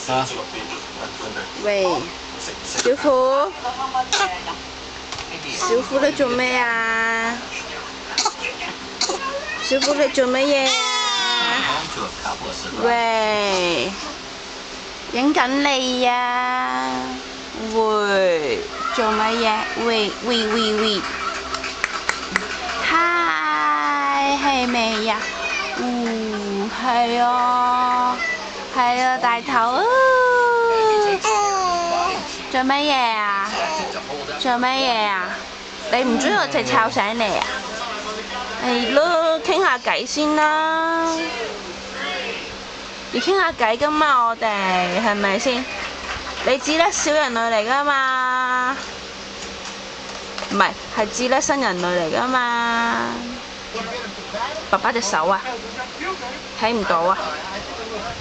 啊！喂，小虎，小虎你做咩啊？小虎你做乜嘢啊？喂，影緊你呀！喂，做乜嘢？喂，嗨，係咪呀？係啊，係啊，大頭啊！做乜嘢啊？做乜嘢啊？你唔中意我直吵醒你啊？係咯，傾下偈先啦。要傾下偈噶嘛，我哋係咪先？你知咧小人類嚟噶嘛？唔係，係知咧新人類嚟噶嘛？爸爸隻手啊，睇唔到啊！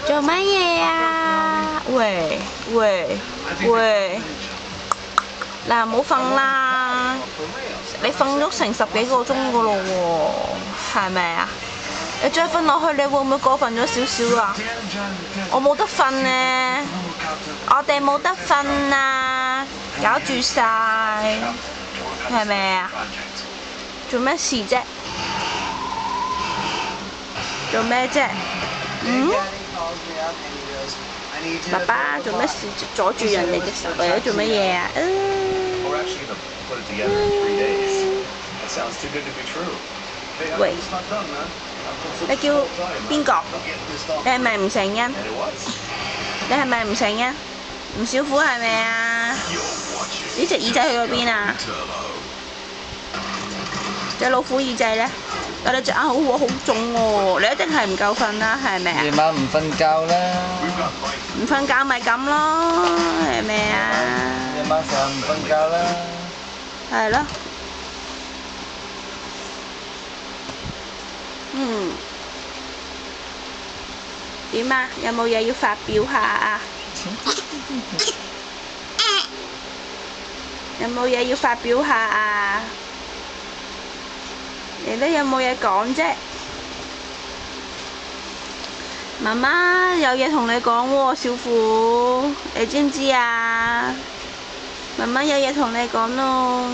做乜嘢啊？喂，嗱唔好瞓啦！你瞓咗成10幾個鐘噶咯喎，係咪啊？你再瞓落去，你會唔會過分咗少少啊？我冇得瞓呢，我哋冇得瞓啊！搞住晒，係咪啊？做咩事啫？做咩啫？爸爸做咩事阻住人哋隻手嚟？做乜嘢啊？喂，你叫邊個？你係咪吳成恩？你係咪吳成恩？吳小虎係咪啊？呢隻耳仔去咗邊啊？隻老虎耳仔咧？你隻眼好重喎，你一定係唔夠瞓啦，係咪啊？夜晚唔瞓覺啦。唔瞓覺咪咁咯，係咪啊？夜晚成日唔瞓覺啦。係咯。點啊？有冇嘢要發表下啊？有冇嘢要發表下啊？你咧有冇嘢講啫？媽媽有嘢同你講喎，小虎，你知唔知啊？媽媽有嘢同你講咯，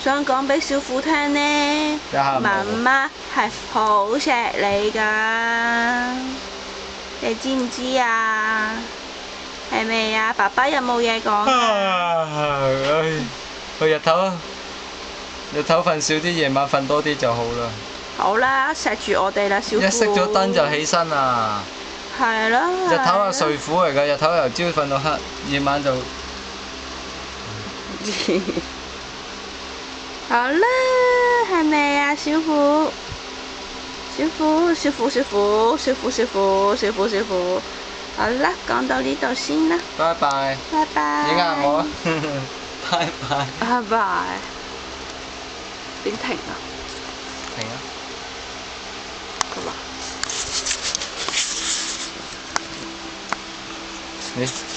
想講俾小虎聽呢。媽媽係好錫你㗎，你知唔知啊？係咪啊？爸爸有冇嘢講啊？去日頭啊！日頭瞓少啲，夜晚瞓多啲就好啦。好啦，錫住我哋啦，小虎。一熄咗燈就起身啦。係咯。日頭係睡虎嚟㗎，日頭由朝瞓到黑，夜晚就。好啦，係咪啊，小虎？小虎。好啦，講到呢度先啦。拜拜。拜拜。影下我啊！拜拜。拜拜。點停啊？停啊！咁啊？你。